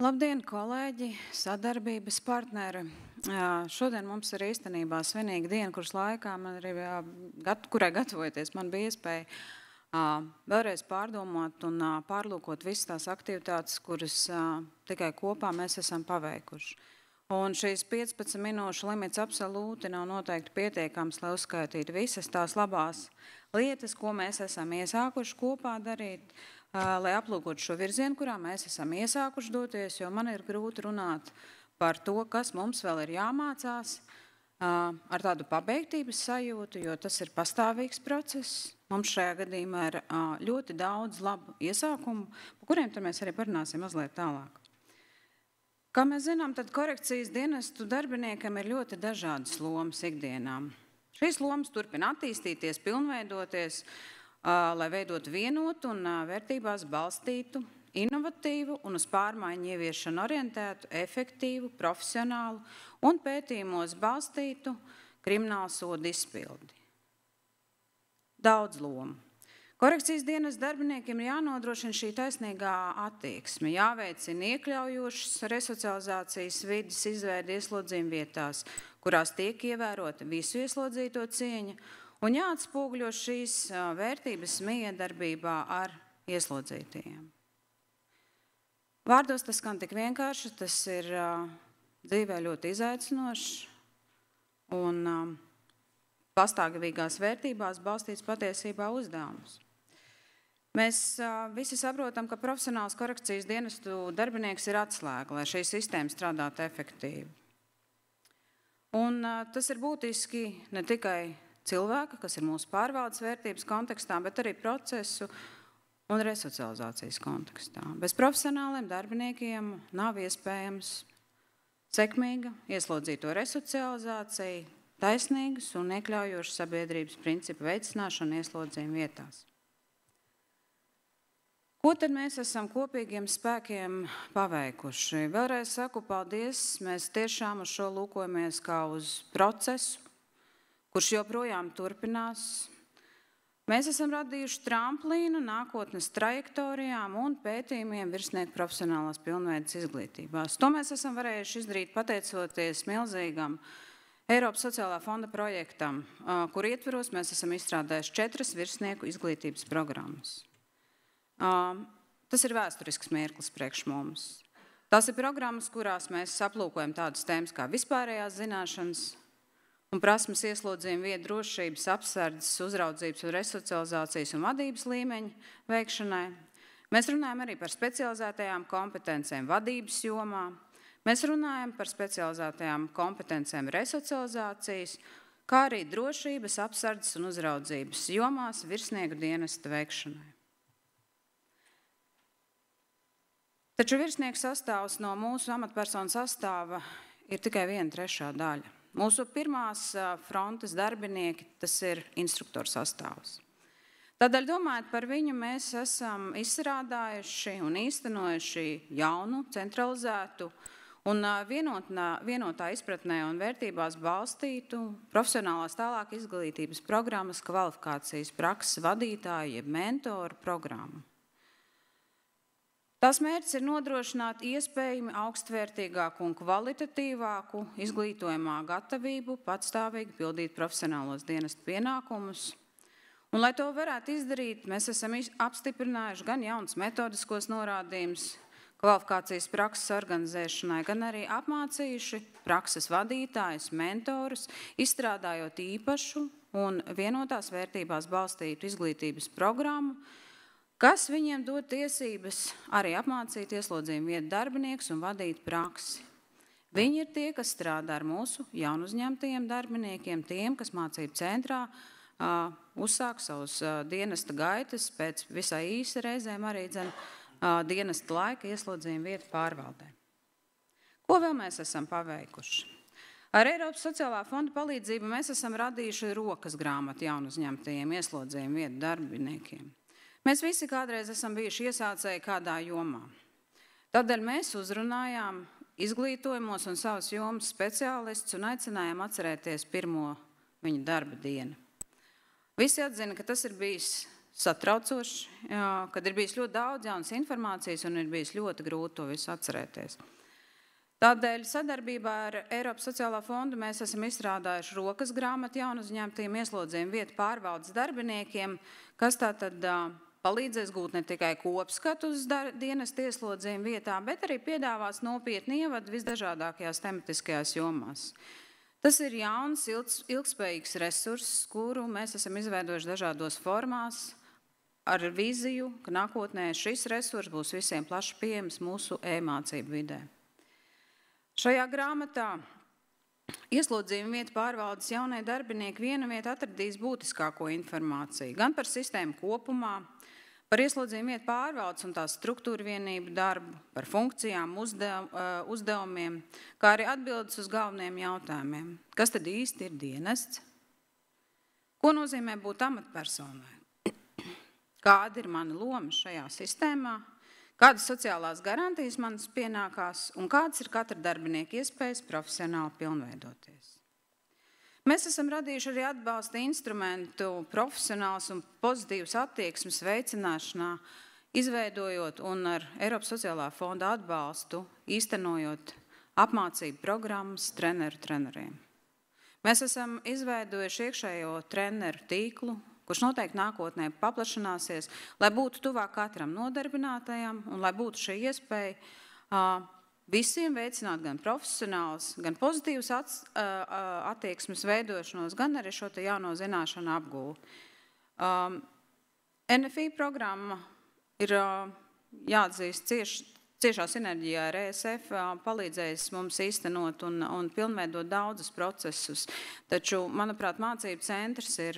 Labdien, kolēģi, sadarbības partneri. Šodien mums ir īstenībā svinīga diena, kuras laikā kurai gatavojoties, man bija iespēja vēlreiz pārdomāt un pārlūkot visas tās aktivitātes, kuras tikai kopā mēs esam paveikuši. Un šīs 15 minūšu limits absolūti nav noteikti pietiekams, lai uzskaitītu visas tās labās lietas, ko mēs esam iesākuši kopā darīt, lai aplūkotu šo virzienu, kurā mēs esam iesākuši doties, jo man ir grūti runāt par to, kas mums vēl ir jāmācās ar tādu pabeigtības sajūtu, jo tas ir pastāvīgs process. Mums šajā gadījumā ir ļoti daudz labu iesākumu, par kuriem tad mēs arī parunāsim mazliet tālāk. Kā mēs zinām, tad korekcijas dienestu darbiniekam ir ļoti dažādas lomas ikdienām. Šīs lomas turpina attīstīties, pilnveidoties, lai veidotu vienotu un vērtībās balstītu, inovatīvu un uz pārmaiņu ieviešanu orientētu, efektīvu, profesionālu un pētījumos balstītu kriminālu sodu izpildi. Daudz lomu. Korekcijas dienas darbiniekiem ir jānodrošina šī taisnīgā attieksme, jāveicina iekļaujošas resocializācijas vides izveidi ieslodzījuma vietās, kurās tiek ievērota visu ieslodzīto cieņa, un jāatspoguļo šīs vērtības miedarbībā ar ieslodzītajiem. Vārdos tas skan tik vienkārši, tas ir dzīvē ļoti izaicinošs un pastāvīgās vērtībās balstīts patiesībā uzdevums. Mēs visi saprotam, ka profesionāls korekcijas dienestu darbinieks ir atslēga, lai šī sistēma strādātu efektīvi. Un tas ir būtiski ne tikai cilvēka, kas ir mūsu pārvaldes vērtības kontekstā, bet arī procesu un resocializācijas kontekstā. Bez profesionāliem darbiniekiem nav iespējams sekmīga ieslodzīto resocializācija, taisnīgas un iekļaujošas sabiedrības principu veicināšana ieslodzījuma vietās. Ko tad mēs esam kopīgiem spēkiem paveikuši? Vēlreiz saku paldies, mēs tiešām uz šo lūkojamies kā uz procesu, kurš joprojām turpinās. Mēs esam radījuši tramplīnu nākotnes trajektorijām un pētījumiem virsnieku profesionālās pilnveides izglītībās. To mēs esam varējuši izdarīt pateicoties milzīgam Eiropas sociālā fonda projektam, kur ietveros mēs esam izstrādājuši 4 virsnieku izglītības programmas. Tas ir vēsturisks mirklis priekš mums. Tās ir programmas, kurās mēs aplūkojam tādas tēmas kā vispārējās zināšanas un prasmes ieslodzījuma vietu drošības, apsardzes, uzraudzības un resocializācijas un vadības līmeņa veikšanai. Mēs runājam arī par specializētajām kompetencēm vadības jomā. Mēs runājam par specializētajām kompetencēm resocializācijas, kā arī drošības, apsardzes un uzraudzības jomās virsnieku dienesta veikšanai. Taču virsnieku sastāvs no mūsu amatpersonu sastāva ir tikai 1/3 daļa. Mūsu pirmās frontes darbinieki, tas ir instruktoru sastāvs. Tādēļ domājot par viņu, mēs esam izstrādājuši un īstenojuši jaunu, centralizētu un vienotā izpratnē un vērtībās balstītu profesionālās tālāk izglītības programmas kvalifikācijas prakses vadītāju, jeb mentoru programmu. Tās mērķis ir nodrošināt iespējami augstvērtīgāku un kvalitatīvāku izglītojumā gatavību patstāvīgi pildīt profesionālos dienestu pienākumus. Un, lai to varētu izdarīt, mēs esam apstiprinājuši gan jaunus metodiskos norādījumus kvalifikācijas prakses organizēšanai, gan arī apmācījuši prakses vadītājus, mentorus, izstrādājot īpašu un vienotās vērtībās balstītu izglītības programmu, kas viņiem dod tiesības arī apmācīt ieslodzījuma vietu darbiniekus un vadīt praksi. Viņi ir tie, kas strādā ar mūsu jaunuzņemtajiem darbiniekiem, tiem, kas mācību centrā uzsāk savus dienesta gaitas pēc visai īsa reizēm arī dienesta laika ieslodzījuma vietu pārvaldē. Ko vēl mēs esam paveikuši? Ar Eiropas sociālā fonda palīdzību mēs esam radījuši rokas grāmatu jaunuzņemtajiem ieslodzījuma vietu darbiniekiem. Mēs visi kādreiz esam bijuši iesācēji kādā jomā. Tādēļ mēs uzrunājām izglītojumos un savas jomas speciālistus un aicinājām atcerēties pirmo viņa darba dienu. Visi atzina, ka tas ir bijis satraucoši, kad ir bijis ļoti daudz jaunas informācijas un ir bijis ļoti grūti to visu atcerēties. Tādēļ sadarbībā ar Eiropas sociālā fondu mēs esam izstrādājuši rokas grāmatu jaunu uzņemtajiem ieslodzījumu vietu pārvaldes darbiniekiem, kas tātad palīdzēs gūt ne tikai kopskatu uz dienesta ieslodzījumu vietā, bet arī piedāvās nopietni ievadu visdažādākajās tematiskajās jomās. Tas ir jauns, ilgspējīgs resurss, kuru mēs esam izveidojuši dažādos formās, ar viziju, ka nākotnē šis resurs būs visiem plaši pieejams mūsu e-mācību vidē. Šajā grāmatā ieslodzījumu vietu pārvaldes jaunie darbinieki viena vieta atradīs būtiskāko informāciju, gan par sistēmu kopumā, par ieslodzījumu vietu pārvaldes un tās struktūra vienību darbu, par funkcijām, uzdevumiem, kā arī atbildes uz galvenajiem jautājumiem. Kas tad īsti ir dienests? Ko nozīmē būt amatpersonai? Kāda ir mana loma šajā sistēmā? Kādas sociālās garantijas manas pienākās un kādas ir katra darbinieka iespējas profesionāli pilnveidoties? Mēs esam radījuši arī atbalsta instrumentu profesionāls un pozitīvas attieksmes veicināšanā, izveidojot un ar Eiropas sociālā fonda atbalstu īstenojot apmācību programmas treneriem. Mēs esam izveidojuši iekšējo treneru tīklu, kurš noteikti nākotnē paplašināsies, lai būtu tuvāk katram nodarbinātajam un lai būtu šī iespēja visiem veicināt gan profesionāls, gan pozitīvas attieksmes veidošanos, gan arī šo te jauno zināšanu apgūvu. NFI programma ir jāatzīst ciešā sinerģijā ar ESF palīdzējis mums īstenot un pilnveidot daudzus procesus. Taču, manuprāt, mācību centrs ir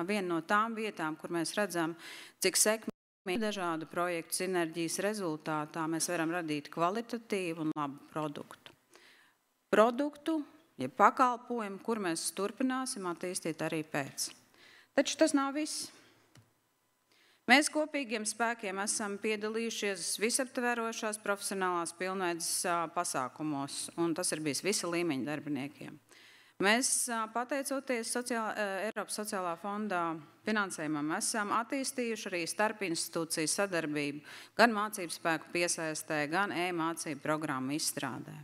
viena no tām vietām, kur mēs redzam, cik sekmīgi dažādu projektu sinerģijas rezultātā mēs varam radīt kvalitatīvu un labu produktu. Produktu, ja pakalpojumu, kur mēs turpināsim attīstīt arī pēc. Taču tas nav viss. Mēs kopīgiem spēkiem esam piedalījušies visaptverošās profesionālās pilnveidas pasākumos, un tas ir bijis visa līmeņa darbiniekiem. Mēs, pateicoties Eiropas sociālā fondā finansējumam, esam attīstījuši arī starpinstitūciju sadarbību gan mācību spēku piesaistē, gan e-mācību programmu izstrādē.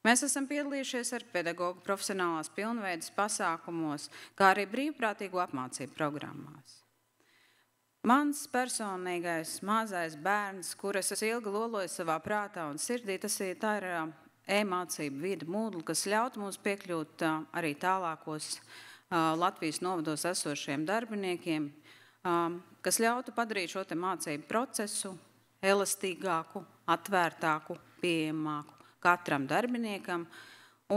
Mēs esam piedalījušies ar pedagogu profesionālās pilnveidas pasākumos, kā arī brīvprātīgu apmācību programmās. Mans personīgais mazais bērns, kuras es ilgi loloju savā prātā un sirdī, tā ir e-mācību vide Moodle, kas ļautu mums piekļūt arī tālākos Latvijas novados esošiem darbiniekiem, kas ļautu padarīt šo te mācību procesu elastīgāku, atvērtāku, pieejamāku katram darbiniekam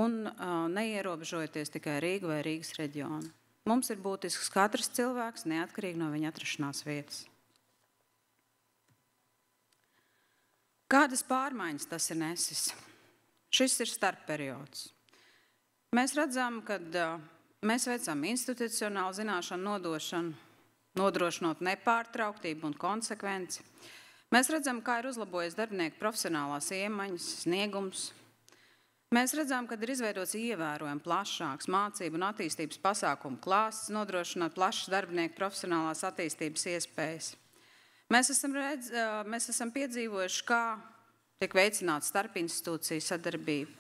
un neierobežojoties tikai Rīgu vai Rīgas reģionu. Mums ir būtisks katrs cilvēks, neatkarīgi no viņa atrašanās vietas. Kādas pārmaiņas tas ir nesis? Šis ir starpperiods. Mēs redzam, ka mēs veicam institucionālu zināšanu nodošanu, nodrošinot nepārtrauktību un konsekvenci. Mēs redzam, kā ir uzlabojies darbinieku profesionālās iemaņas, sniegums. Mēs redzam, ka ir izveidots ievērojami plašāks mācību un attīstības pasākumu klāsts, nodrošinot plašas darbinieku profesionālās attīstības iespējas. Mēs esam piedzīvojuši, kā tiek veicināta starpinstitūciju sadarbība,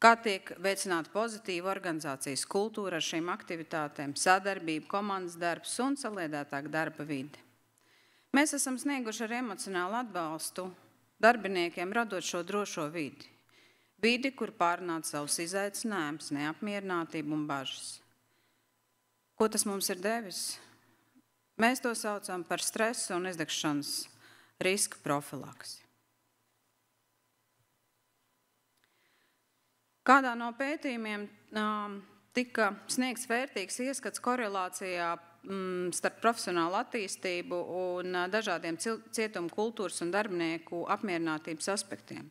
kā tiek veicināta pozitīva organizācijas kultūra ar šīm aktivitātēm, sadarbība, komandas darbs un saliedētāka darba vide. Mēs esam snieguši ar emocionālu atbalstu darbiniekiem, radot šo drošo vidi. Vidi, kur pārunāt savus izaicinājumus, neapmierinātību un bažas. Ko tas mums ir devis? Mēs to saucam par stresa un izdegšanas riska profilaksi. Kādā no pētījumiem tika sniegts vērtīgs ieskats korelācijā starp profesionālu attīstību un dažādiem cietumu kultūras un darbinieku apmierinātības aspektiem.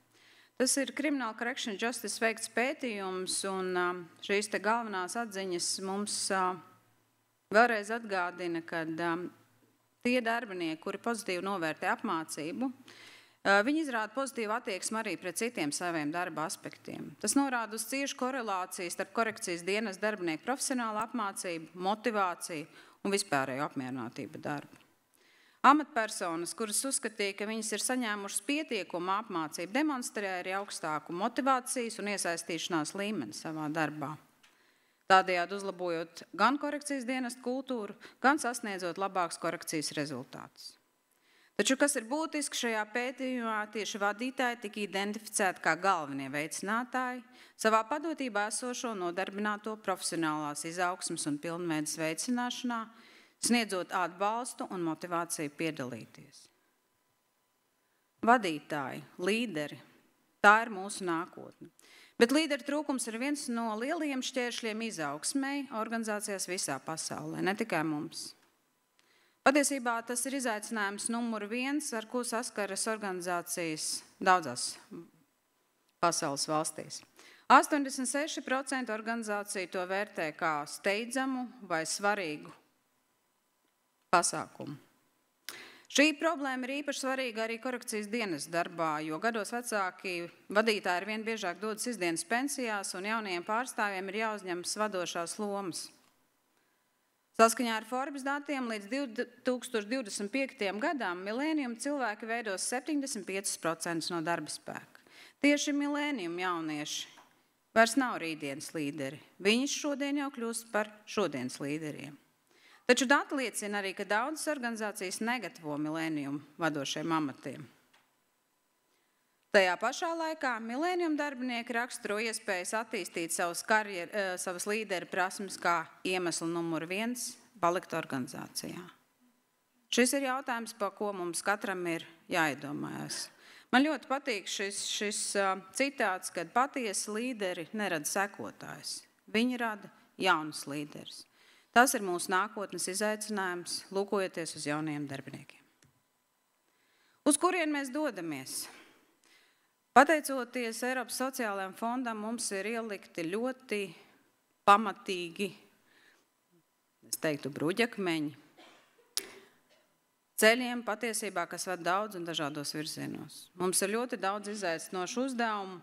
Tas ir Criminal Correction Justice veikts pētījums, un šīs te galvenās atziņas mums vēlreiz atgādina, ka tie darbinieki, kuri pozitīvi novērtē apmācību, viņi izrāda pozitīvu attieksmi arī pret citiem saviem darba aspektiem. Tas norāda uz ciešu korelāciju starp korekcijas dienas darbinieku profesionālu apmācību, motivāciju un vispārēju apmierinātību darbu. Amatpersonas, kuras uzskatīja, ka viņas ir saņēmušas pietiekumu apmācību, demonstrē arī augstāku motivācijas un iesaistīšanās līmeni savā darbā. Tādējādi uzlabojot gan korekcijas dienestu kultūru, gan sasniedzot labākus korekcijas rezultātus. Taču, kas ir būtiski šajā pētījumā, tieši vadītāji tika identificēti kā galvenie veicinātāji savā padotībā esošo nodarbināto profesionālās izaugsmes un pilnveidas veicināšanā, sniedzot atbalstu un motivāciju piedalīties. Vadītāji, līderi, tā ir mūsu nākotne. Bet līderu trūkums ir viens no lielajiem šķēršļiem izaugsmei organizācijās visā pasaulē, ne tikai mums. Patiesībā tas ir izaicinājums numur 1, ar ko saskaras organizācijas daudzās pasaules valstīs. 86% organizāciju to vērtē kā steidzamu vai svarīgu pasākumu. Šī problēma ir īpaši svarīga arī korekcijas dienas darbā, jo gados vecāki vadītāji arvien biežāk dodas izdienas pensijās un jaunajiem pārstāvjiem ir jāuzņemas vadošās lomas. Saskaņā ar Forbes datiem līdz 2025. gadam milēnium cilvēki veidos 75% no darba spēka. Tieši milēnium jaunieši vairs nav rītdienas līderi. Viņi šodien jau kļūst par šodienas līderiem. Taču dati liecina arī, ka daudzas organizācijas negatavo milēniumu vadošiem amatiem. Tajā pašā laikā milēniumu darbinieki raksturo iespējas attīstīt savas līderu prasmes kā iemeslu numur 1 palikt organizācijā. Šis ir jautājums, par ko mums katram ir jāiedomājas. Man ļoti patīk šis citāts, kad patiesi līderi nerada sekotājs. Viņi rada jaunus līderus. Tas ir mūsu nākotnes izaicinājums, lūkojoties uz jauniem darbiniekiem. Uz kurien mēs dodamies? Pateicoties Eiropas sociālajiem fondam, mums ir ielikti ļoti pamatīgi, es teiktu, bruģakmeņi, ceļiem patiesībā, kas ved daudz un dažādos virzienos. Mums ir ļoti daudz izaicinošu uzdevumu.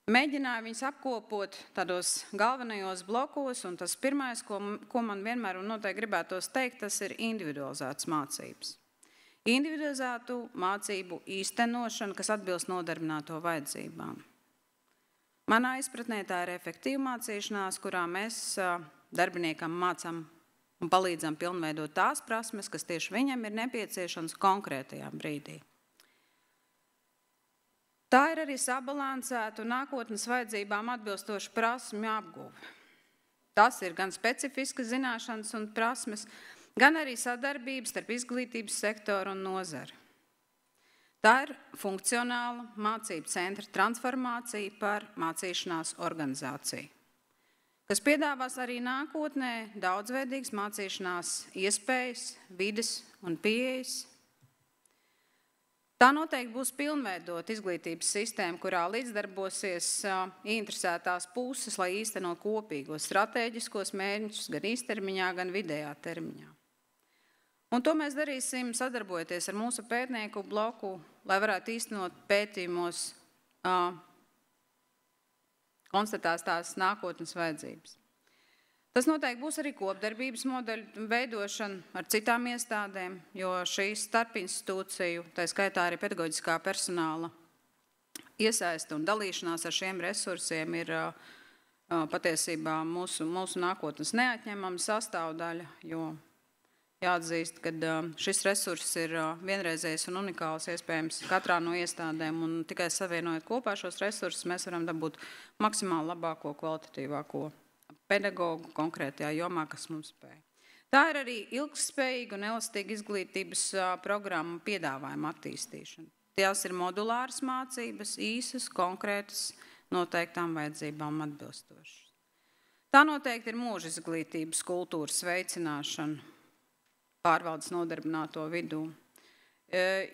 Mēģināju viņus apkopot tādos galvenajos blokos, un tas pirmais, ko man vienmēr un noteikti gribētos teikt, tas ir individualizētas mācības. Individualizētu mācību īstenošana, kas atbilst nodarbināto vajadzībām. Manā izpratnē tā ir efektīva mācīšanās, kurā mēs darbiniekam mācām un palīdzam pilnveidot tās prasmes, kas tieši viņam ir nepieciešams konkrētajā brīdī. Tā ir arī sabalansēta un nākotnes vajadzībām atbilstoša prasmju apguve. Tas ir gan specifiskas zināšanas un prasmes, gan arī sadarbības starp izglītības sektoru un nozari. Tā ir funkcionāla mācību centra transformācija par mācīšanās organizāciju, kas piedāvās arī nākotnē daudzveidīgas mācīšanās iespējas, vides un pieejas. Tā noteikti būs pilnveidot izglītības sistēmu, kurā līdzdarbosies interesētās puses, lai īstenot kopīgos stratēģiskos mērķus gan īstermiņā, gan vidējā termiņā. Un to mēs darīsim sadarbojoties ar mūsu pētnieku bloku, lai varētu īstenot pētījumos konstatētās nākotnes vajadzības. Tas noteikti būs arī kopdarbības modeļu veidošana ar citām iestādēm, jo šīs starpinstitūciju, tā skaitā arī pedagoģiskā personāla iesaiste un dalīšanās ar šiem resursiem ir patiesībā mūsu nākotnes neatņemama sastāvdaļa, jo jāatzīst, ka šis resurss ir vienreizējs un unikāls iespējams katrā no iestādēm, un tikai savienojot kopā šos resursus, mēs varam dabūt maksimāli labāko, kvalitatīvāko pedagogu konkrētajā jomā, kas mums spēj. Tā ir arī ilgspējīga un elastīga izglītības programma piedāvājuma attīstīšana. Tās ir modulāras mācības, īsas, konkrētas, noteiktām vajadzībām atbilstošas. Tā noteikti ir mūža izglītības kultūras veicināšana pārvaldes nodarbināto vidū.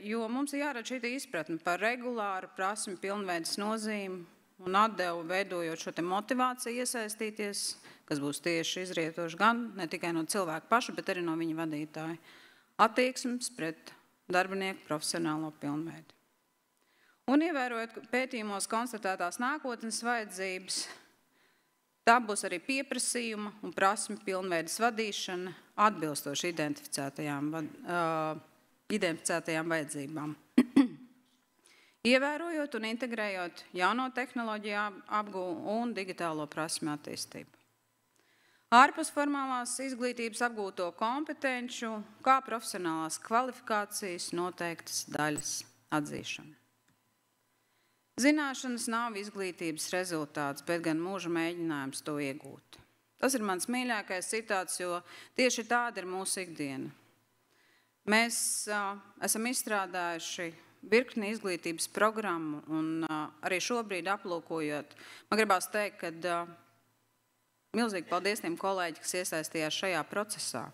Jo mums ir jārada šī izpratne par regulāru prasmi pilnveidas nozīmi un atdevu veidojot šo te motivāciju iesaistīties, kas būs tieši izrietoši gan ne tikai no cilvēka paša, bet arī no viņa vadītāja attieksmes pret darbinieku profesionālo pilnveidu. Un ievērojot pētījumos konstatētās nākotnes vajadzības, Tā būs arī pieprasījuma un prasmi pilnveidas vadīšana atbilstoši identificētajām vajadzībām. Ievērojot un integrējot jauno tehnoloģiju apgūvu un digitālo prasmi attīstību. Ārpus formālās izglītības apgūto kompetenču, kā profesionālās kvalifikācijas noteiktas daļas atzīšana. Zināšanas nav izglītības rezultāts, bet gan mūža mēģinājums to iegūt. Tas ir mans mīļākais citāts, jo tieši tāda ir mūsu ikdiena. Mēs esam izstrādājuši virkni izglītības programmu un arī šobrīd aplūkojot, man gribās teikt, ka milzīgi paldies tiem kolēģi, kas iesaistījās šajā procesā.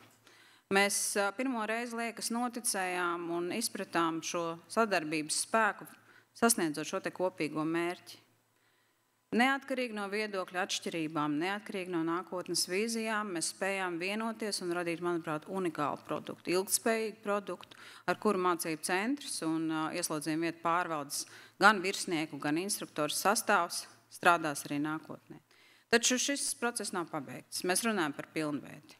Mēs pirmo reizi liekas noticējām un izpratām šo sadarbības spēku, sasniedzot šo te kopīgo mērķi. Neatkarīgi no viedokļu atšķirībām, neatkarīgi no nākotnes vīzijām, mēs spējām vienoties un radīt, manuprāt, unikālu produktu, ilgtspējīgu produktu, ar kuru mācību centrs un ieslodzījuma vietu pārvaldes gan virsnieku, gan instruktoru sastāvs strādās arī nākotnē. Taču šis process nav pabeigts. Mēs runājam par pilnveidi.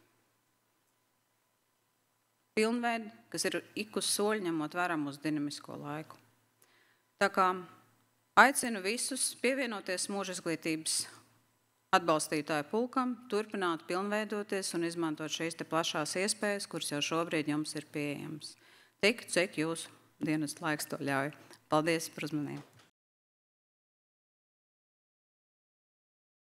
Pilnveidi, kas ir ik uz soļu ņemot vērā mūsu dinamisko laiku. Tā kā aicinu visus pievienoties mūža izglītības atbalstītāju pulkam, turpināt pilnveidoties un izmantot šīs te plašās iespējas, kuras jau šobrīd jums ir pieejamas. Tik, cik jūsu dienas laiks to ļauj. Paldies par uzmanību.